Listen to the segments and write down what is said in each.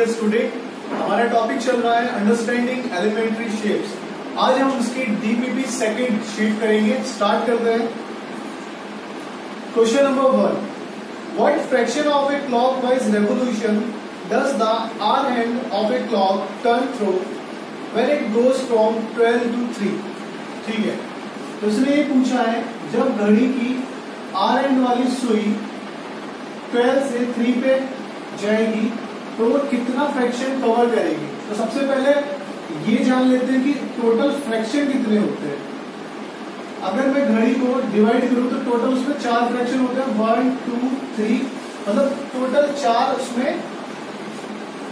Dear student, हमारा topic चल रहा है अंडरस्टैंडिंग एलिमेंट्री शेप्स। आज हम उसकी डीपीपी सेकंड शीट करेंगे। स्टार्ट करते हैं। Question number 1, what fraction of a clockwise revolution does the hour hand of a clock turn through when it goes from 12 to 3। ठीक है, तो इसने ये पूछा है जब घड़ी की आर एंड वाली सुई 12 से 3 पे जाएगी तो वो कितना फ्रैक्शन कवर करेगी। तो सबसे पहले ये जान लेते हैं कि टोटल फ्रैक्शन कितने होते हैं। अगर मैं घड़ी को डिवाइड करूं तो टोटल उसमें 4 फ्रैक्शन होते हैं, 1 2 3, मतलब टोटल 4 उसमें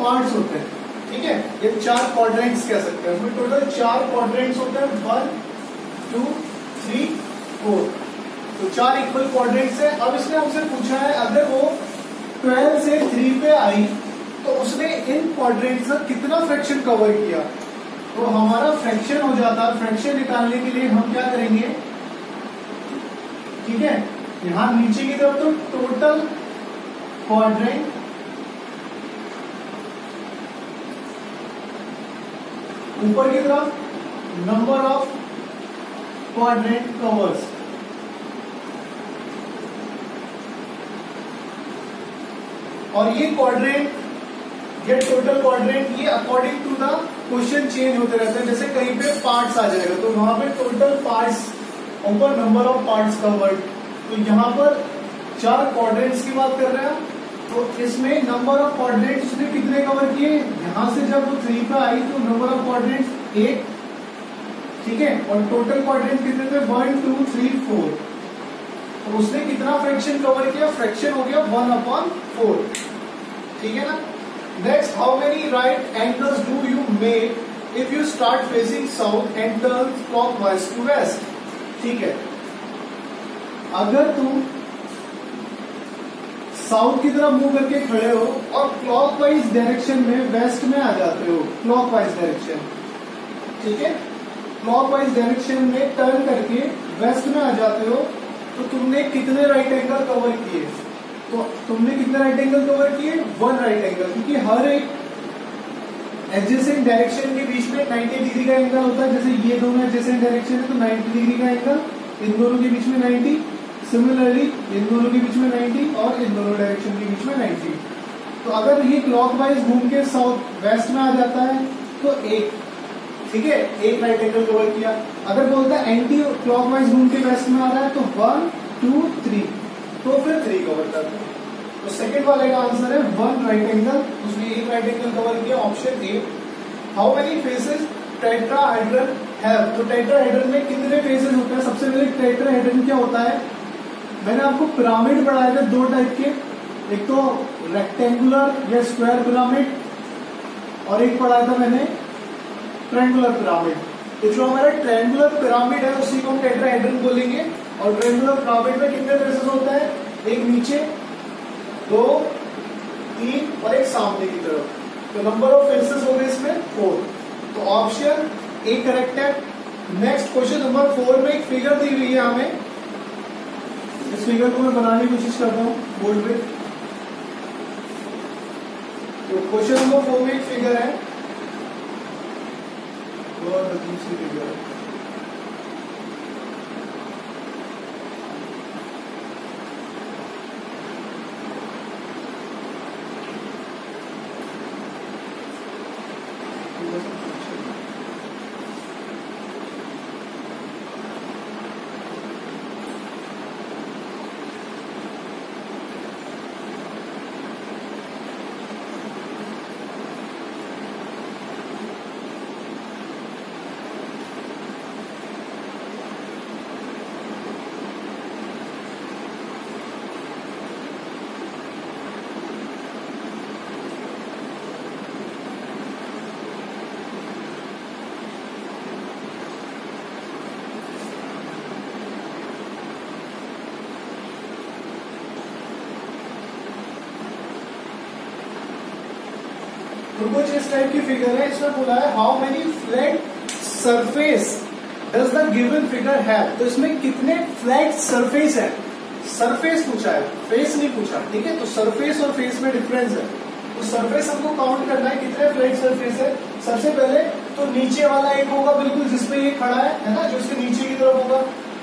पार्ट्स होते हैं। ठीक है, ये 4 क्वाड्रेंट्स कह सकते हैं। उसमें टोटल 4 क्वाड्रेंट्स होते हैं, 1 2 3 4, तो 4 इक्वल क्वाड्रेंट्स है। अब इसने हमसे पूछा है अगर वो 12 से 3 पे आई तो उसने इन क्वाड्रेंट्स का कितना फ्रैक्शन कवर किया। तो हमारा फ्रैक्शन हो जाता है, फ्रैक्शन निकालने के लिए हम क्या करेंगे, ठीक है, यहां नीचे की तरफ तो टोटल क्वाड्रेंट, ऊपर की तरफ नंबर ऑफ क्वाड्रेंट कवर्स। और ये क्वाड्रेंट, ये टोटल क्वाड्रेंट, ये according to the question change होते रहते हैं। जैसे कहीं पे पार्ट्स आ जाएगा तो वहां पे टोटल पार्ट्स, ऊपर नंबर ऑफ पार्ट्स कवर्ड। तो यहाँ पर 4 क्वाड्रेंट्स की बात कर रहे हैं, तो इसमें नंबर ऑफ क्वाड्रेंट्स उसने कितने कवर किए। यहां से जब वो 3 पे आई तो नंबर ऑफ क्वाड्रेंट्स 1, ठीक है, और टोटल क्वाड्रेंट कितने थे, 1 2 3 4। तो उसने कितना फ्रैक्शन कवर किया, फ्रैक्शन हो गया 1/4। ठीक है ना। Next, how many right angles do you make if you start facing south and turn clockwise to west. ठीक है, अगर तुम साउथ की तरफ मुंह करके खड़े हो और क्लॉकवाइज डायरेक्शन में वेस्ट में आ जाते हो, क्लॉकवाइज डायरेक्शन, ठीक है, क्लॉकवाइज डायरेक्शन में टर्न करके वेस्ट में आ जाते हो तो तुमने कितने राइट एंगल कवर किए। तो तुमने कितने राइट एंगल कवर किए, 1 राइट एंगल, क्योंकि हर एक एडजेसेंट डायरेक्शन के बीच में 90 डिग्री का एंगल होता है। जैसे ये दोनों एडजेसेंट डायरेक्शन है तो 90 डिग्री का एंगल, इन दोनों के बीच में 90, सिमिलरली इन दोनों के बीच में 90 और इन दोनों डायरेक्शन के बीच में 90। तो अगर ये क्लॉकवाइज घूम के साउथ वेस्ट में आ जाता है तो 1, ठीक है, 1 राइट एंगल कवर किया। अगर बोलता है एंटी क्लॉकवाइज घूम के वेस्ट में आ रहा है तो 1 2 3, तो फिर 3 कवर करते हैं। तो सेकंड वाले का आंसर है 1 राइट एंगल, उसने 1 राइट एंगल कवर किया, option A. How many faces tetrahedron have. तो टेट्राहेड्रन में कितने फेसेस होते हैं। सबसे पहले टेट्राहेड्रन क्या होता है, मैंने आपको पिरामिड पढ़ाए थे 2 टाइप के, एक तो रेक्टेंगुलर या स्क्वायर पिरामिड और एक पढ़ाया था मैंने ट्रायंगुलर पिरामिड। तो जो हमारा ट्रायंगुलर पिरामिड है उसी को हम टेट्राहेड्रन बोलेंगे। और ट्रायंगुलर पिरामिड में कितने फेसेस होता है, एक नीचे, 2 3 और एक सामने की तरफ। तो नंबर ऑफ फेसेस हो गए इसमें 4, तो ऑप्शन ए करेक्ट है। नेक्स्ट क्वेश्चन नंबर 4 में एक फिगर दी हुई है हमें, इस फिगर को मैं बनाने की कोशिश करता हूँ बोर्ड पे। तो क्वेश्चन नंबर 4 में एक फिगर है, बहुत अजीब सी फिगर है। तो कुछ इस टाइप की फिगर है। इसमें बोला है how many flat surface does the given figure have. तो इसमें कितने फ्लैट सरफेस है, सरफेस पूछा है, फेस नहीं पूछा। ठीक है, तो सरफेस और फेस में डिफरेंस है। तो सरफेस हमको काउंट करना है कितने फ्लैट सरफेस है। सबसे पहले तो नीचे वाला एक होगा बिल्कुल जिसपे ये खड़ा है ना, जो इसके नीचे की तरफ होगा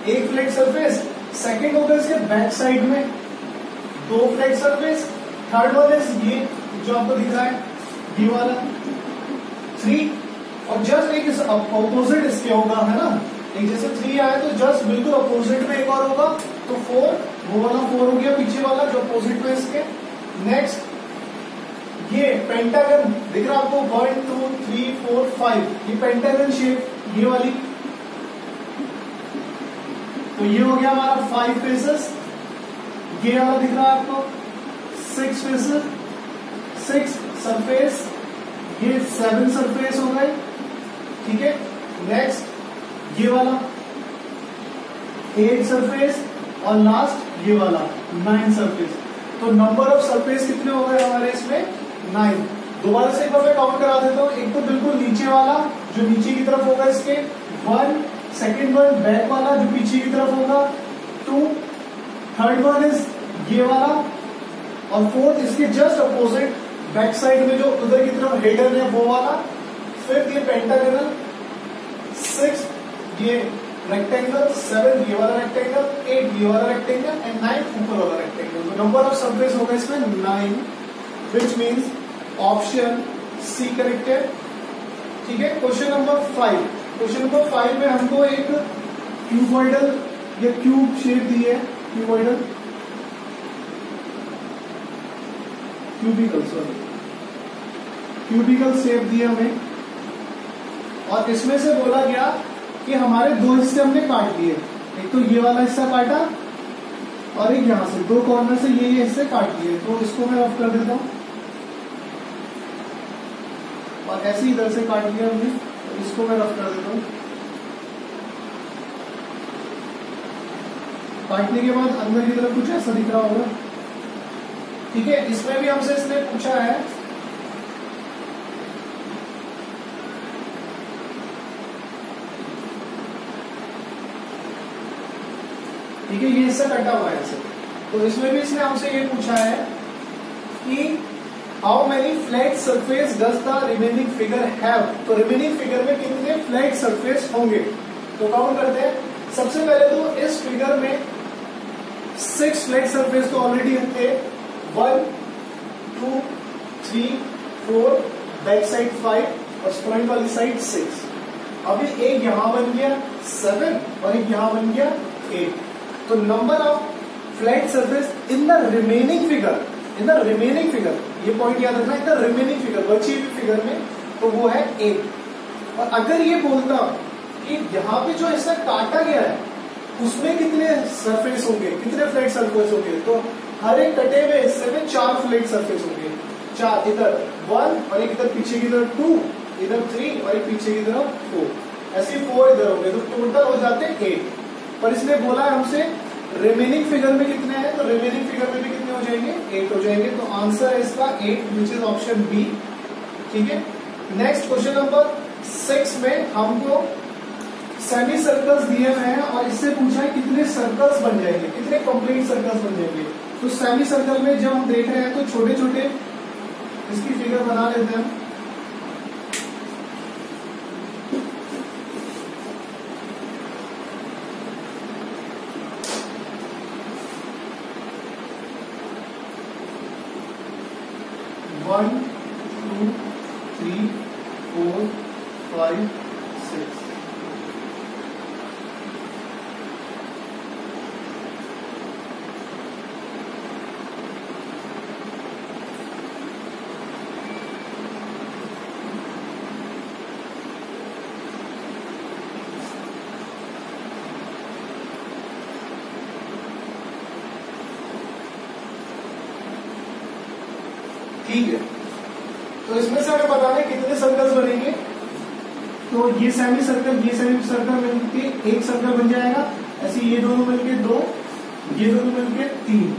एक फ्लैट सरफेस। सेकंड होगा इसके बैक साइड में 2 flat surface. Third one is ये जो आपको दिख रहा है ये वाला 3, और जस्ट एक अपोजिट इसके होगा है ना, एक जैसे 3 आया तो जस्ट बिल्कुल अपोजिट में एक और होगा तो 4, वो वाला 4 हो गया पीछे वाला जो अपोजिट में इसके। नेक्स्ट ये पेंटागन दिख रहा है आपको 1 2 3 4 5, ये पेंटागन शेप ये वाली, तो ये हो गया हमारा 5 फेसेस। ये वाला दिख रहा है आपको 6 फेसेस, 6 सरफेस, ये 7 सरफेस हो गए, ठीक है। नेक्स्ट ये वाला 8 सरफेस और लास्ट ये वाला 9 सरफेस। तो नंबर ऑफ सरफेस कितने हो गए हमारे इसमें 9। दोबारा से एक बार मैं काउंट करा देता हूँ। एक तो बिल्कुल नीचे वाला जो नीचे की तरफ होगा इसके 1, सेकेंड वन बैक वाला जो पीछे की तरफ होगा 2, थर्ड वन इज ये वाला, और फोर्थ इसके जस्ट अपोजिट बैक साइड में जो उधर की तरफ हेडर है वो वाला। फिफ्थ ये पेंटागनल, 6 ये रेक्टेंगल, 7 ये वाला रेक्टेंगल, 8 ये वाला रेक्टेंगल एंड 9 ऊपर वाला रेक्टेंगल। तो नंबर ऑफ सरफेस होगा इसमें 9, which means option C correct है, ठीक है। क्वेश्चन नंबर 5, क्वेश्चन नंबर 5 में हमको एक क्यूबॉइडल या क्यूब शेप दी है, क्यूबॉइडल क्यूबिकल शेप दिया हमें, और इसमें से बोला गया कि हमारे 2 हिस्से हमने काट दिए। एक तो ये वाला हिस्सा काटा और एक यहां से 2 कॉर्नर से ये हिस्से काट दिए। तो इसको मैं ऑफ कर देता हूं, और ऐसे इधर से काट लिया हमने, तो इसको मैं रफ कर देता हूं। काटने के बाद अंदर की तरफ कुछ ऐसा दिख रहा होगा, ठीक है। इसमें भी हमसे इसने पूछा है ठीक है, ये हिस्सा कटा हुआ है ऐसे। तो इसमें भी इसने हमसे ये पूछा है कि how many flat surface does the remaining figure have. तो रिमेनिंग फिगर में कितने फ्लैट सरफेस होंगे, तो काउंट करते हैं। सबसे पहले तो इस फिगर में 6 फ्लैट सरफेस तो ऑलरेडी थे, 1 2 3 4, बैक साइड 5 और फ्रंट वाली साइड 6। अभी एक यहां बन गया 7 और एक यहां बन गया 8। तो number of flat surface in the remaining figure, ये पॉइंट याद रखना, इन द रिमेनिंग फिगर, बची हुई फिगर में, तो वो है 8। और अगर ये बोलता कि यहाँ पे जो हिस्सा काटा गया है उसमें कितने सरफेस होंगे, कितने फ्लैट सरफेस होंगे, तो हर एक कटे हुए हिस्से में 4 फ्लैट सरफेस होंगे। 4 इधर 1 और एक इधर पीछे की तरफ 2, इधर 3 और एक पीछे की तरफ 4, ऐसे 4 इधर होंगे, तो टोटल हो जाते हैं 8। पर इसने बोला है हमसे रिमेनिंग फिगर में कितने हैं, तो रिमेनिंग फिगर में भी कितने हो जाएंगे 8 हो जाएंगे। तो आंसर है इसका 8 विच इज ऑप्शन बी, ठीक है। नेक्स्ट क्वेश्चन नंबर 6 में हमको सेमी सर्कल्स दिए हुए हैं और इससे पूछा है कितने सर्कल्स बन जाएंगे, कितने कंप्लीट सर्कल्स बन जाएंगे। तो सेमी सर्कल में जब हम देख रहे हैं तो छोटे छोटे इसकी फिगर बना लेते हैं। One, 2, 3, 4, 5, 6। ठीक है, तो इसमें से हमें बताना है कितने सर्कल्स बनेंगे। तो ये सेमी सर्कल मिलके एक सर्कल बन जाएगा, ऐसे ये दोनों मिलके 2, ये दोनों मिलके 3,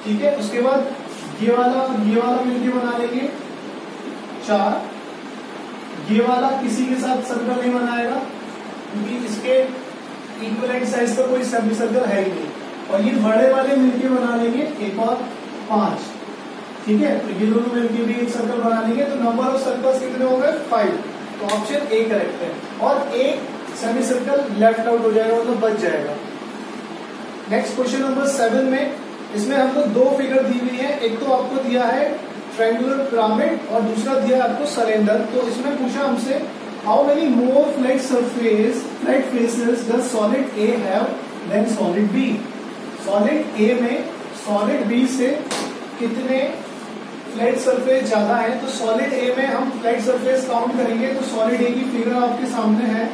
ठीक है। उसके बाद ये वाला मिलके बना लेंगे 4। ये वाला किसी के साथ सर्कल नहीं बनाएगा क्योंकि इसके इक्विवेलेंट साइज का कोई सेमी सर्कल है ही नहीं। और ये बड़े वाले मिलके बना लेंगे एक और 5, ठीक है, तो ये दोनों मिलकर भी एक सर्कल बना लेंगे, तो नंबर ऑफ सर्कल्स कितने हो गए 5। तो ऑप्शन ए करेक्ट है, और एक सेमी सर्कल लेफ्ट आउट हो जाएगा, मतलब बच जाएगा। नेक्स्ट क्वेश्चन नंबर 7 में, इसमें हमको दो फिगर दी हुई है, एक तो आपको दिया है ट्रायंगुलर पिरामिड और दूसरा दिया है आपको सिलेंडर। तो इसमें पूछा हमसे how many more flat faces does solid A have than solid B. Solid A में सॉलिड बी से कितने फ्लैट सरफेस ज्यादा है, तो सॉलिड ए में हम फ्लैट सरफेस काउंट करेंगे, तो सॉलिड ए की फिगर आपके सामने है।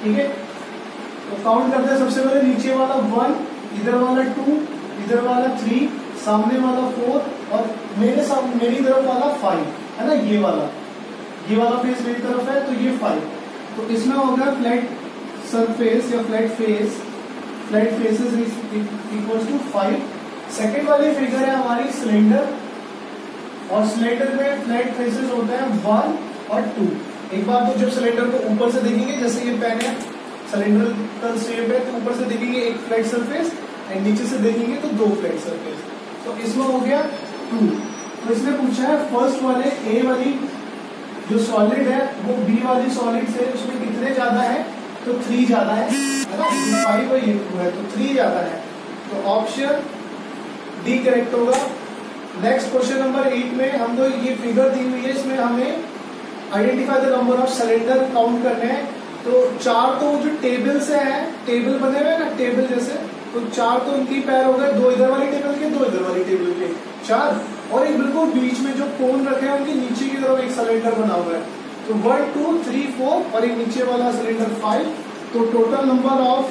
ठीक है, तो काउंट करते हैं। सबसे पहले नीचे वाला 1, इधर वाला 2, इधर वाला 3, सामने वाला 4 और मेरी तरफ वाला 5 है ना, ये वाला फेस मेरी तरफ है, तो ये 5। तो इसमें होगा फ्लैट सरफेस या flat faces equals to 5। Second वाली फिगर है हमारी सिलेंडर, और सिलेंडर में फ्लैट फेसेस होते हैं 1 और 2। एक बार तो जब सिलेंडर को ऊपर से देखेंगे, जैसे ये पेन है सिलेंडर शेप है, तो ऊपर से देखेंगे एक फ्लैट सरफेस एंड नीचे से देखेंगे तो 2 फ्लैट सरफेस। तो इसमें हो गया 2। तो इसने पूछा है फर्स्ट वाले ए वाली जो सॉलिड है वो बी वाली सॉलिड से उसमें कितने ज्यादा है, तो 3 ज्यादा है ना, 5 और ये 2 है, तो 3 ज्यादा है। तो ऑप्शन डी करेक्ट होगा। नेक्स्ट क्वेश्चन नंबर 8 में हमको ये फिगर दी हुई है, इसमें हमें identify the number of cylinder count करने हैं। तो 4 तो जो टेबल से है, टेबल बने हुए ना टेबल जैसे, तो 4 तो उनकी पैर हो गए, 2 इधर वाली टेबल के 2 इधर वाली टेबल के 4, और एक बिल्कुल बीच में जो कोन रखे हैं उनके नीचे की तरफ एक सिलेंडर बना हुआ है, तो 1 2 3 4 और एक नीचे वाला सिलेंडर 5। तो टोटल नंबर ऑफ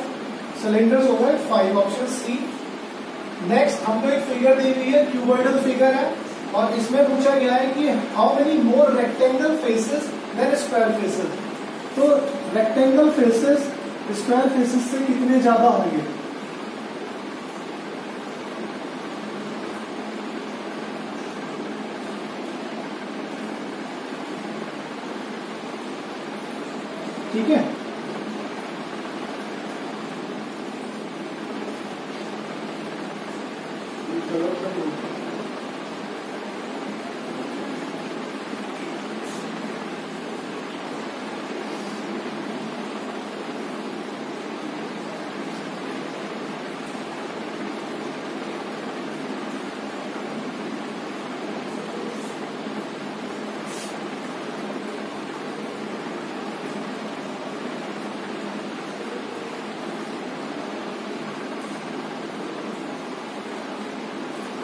सिलेंडर्स हो गए 5, ऑप्शन सी। नेक्स्ट हमको एक फिगर दी हुई है, क्यूबॉइडल फिगर है, और इसमें पूछा गया है कि how many more rectangle faces than square faces. तो रेक्टेंगल फेसेस स्क्वायर फेसेस से कितने ज्यादा होंगे। ठीक है,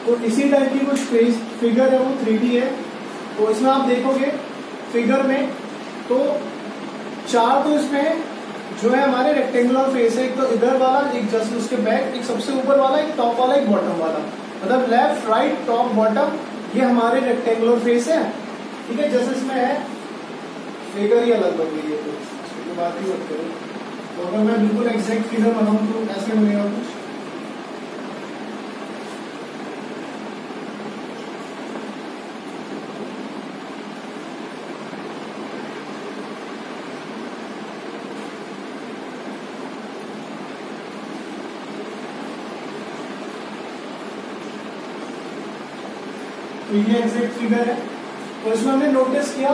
तो इसी टाइप की कुछ फिगर है, वो 3D है। तो इसमें आप देखोगे फिगर में तो 4 तो इसमें जो है हमारे रेक्टेंगुलर फेस है, एक तो इधर वाला, एक जस्ट उसके बैक, एक सबसे ऊपर वाला, एक टॉप वाला, एक बॉटम वाला, मतलब लेफ्ट राइट टॉप बॉटम, ये हमारे रेक्टेंगुलर फेस है। ठीक है, जैसे इसमें है फिगर ही अलग बन गई है, तो इसकी बात ही मत करो। तो अगर मैं बिल्कुल एग्जैक्ट फिगर बनाऊं तो ऐसे बनेगा कुछ। तो ये एग्जैक्ट फिगर है। तो इसमें हमने नोटिस किया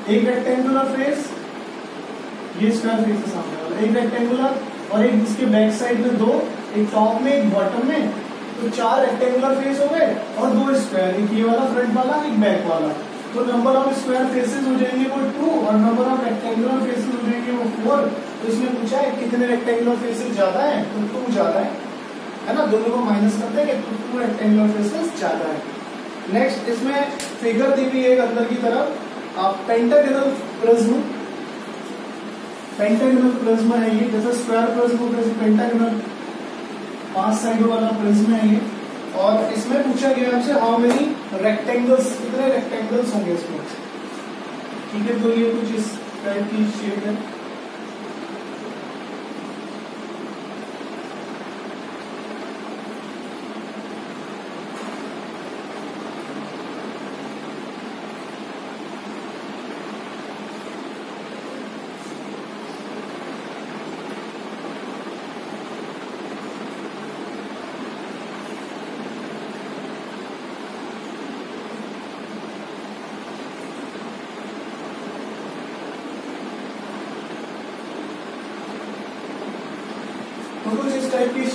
एक रेक्टेंगुलर फेस, ये स्क्वायर फेस है सामने वाला, एक रेक्टेंगुलर और एक इसके बैक साइड में 2, एक टॉप में एक बॉटम में, तो 4 रेक्टेंगुलर फेस हो गए और 2 स्क्वायर, एक ये वाला फ्रंट वाला, एक बैक वाला। तो नंबर ऑफ स्क्वायर फेसेस हो जाएंगे वो 2 और नंबर ऑफ रेक्टेंगुलर फेसेस हो जाएंगे वो 4। तो इसमें पूछा है कितने रेक्टेंगुलर फेसेस ज्यादा है, तो 2 ज्यादा है ना, दोनों को माइनस करते हैं तो 2 रेक्टेंगुलर फेसेस ज्यादा है। नेक्स्ट इसमें फिगर दी हुई है अंदर की तरफ, आप पेंटागनल प्रिज्म है ये, जैसे स्क्वायर प्रिज्म जैसे पेंटागनल 5 साइडों वाला प्रिज्म है ये। और इसमें पूछा गया हमसे हाउ मेनी रेक्टेंगल्स, कितने रेक्टेंगल्स होंगे इसमें। ठीक है, तो ये कुछ इस टाइप की शेप है।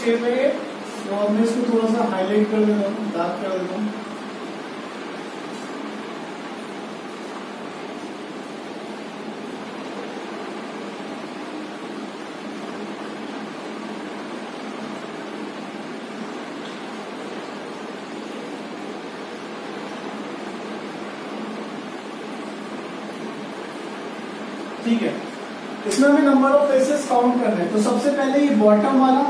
शेप है ये, तो मैं इसको थोड़ा सा हाईलाइट कर देता हूँ, डार्क कर देता हूँ। ठीक है, इसमें हमें नंबर ऑफ फेसेस काउंट करने हैं। तो सबसे पहले ये बॉटम वाला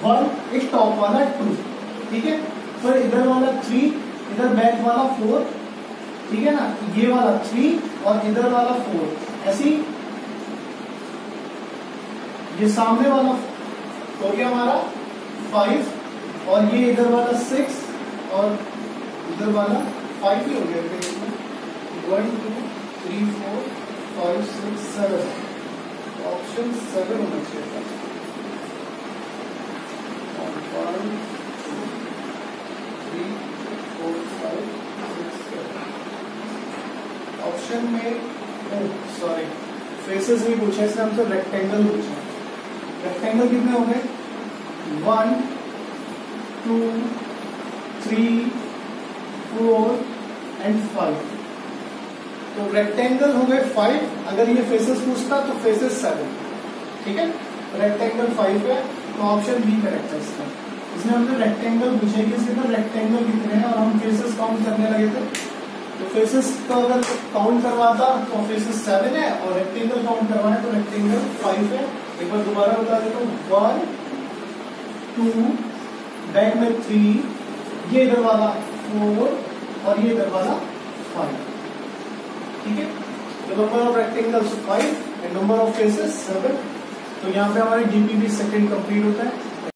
1, एक टॉप वाला 2, ठीक है, फिर इधर वाला 3, इधर बैक वाला 4, ठीक है ना, ये वाला 3 और इधर वाला 4, ऐसी ये सामने वाला हो गया हमारा 5 और ये इधर वाला 6 और इधर वाला 5 ही हो गया। 1 2 3 4 5 6 7, ऑप्शन 7 होना चाहिए। 1 2 3 4 5 6 7, ऑप्शन में सॉरी फेसेस नहीं पूछा, इसने हमसे रेक्टेंगल पूछा। रेक्टेंगल कितने हो गए? 1 2 3 4 एंड 5। तो रेक्टेंगल हो गए 5, अगर ये फेसेस पूछता तो फेसेस 7, ठीक है, रेक्टेंगल 5 है, तो ऑप्शन बी करेक्ट है इसका। इसमें हमने रेक्टेंगल पूछे कि इसके अंदर रेक्टेंगल कितने हैं और हम फेसेस काउंट करने लगे थे। तो फेसेस का अगर काउंट करवाता तो फेसेस 7 है और रेक्टेंगल काउंट करवाए तो रेक्टेंगल 5 है। एक बार दोबारा बता देता हूँ, 1 2 बैक में 3, ये इधर वाला 4 और ये इधर वाला 5, ठीक है। तो number of rectangles 5 and number of faces 7। तो यहाँ पे हमारी डीपीबी सेकंड कंप्लीट होता है।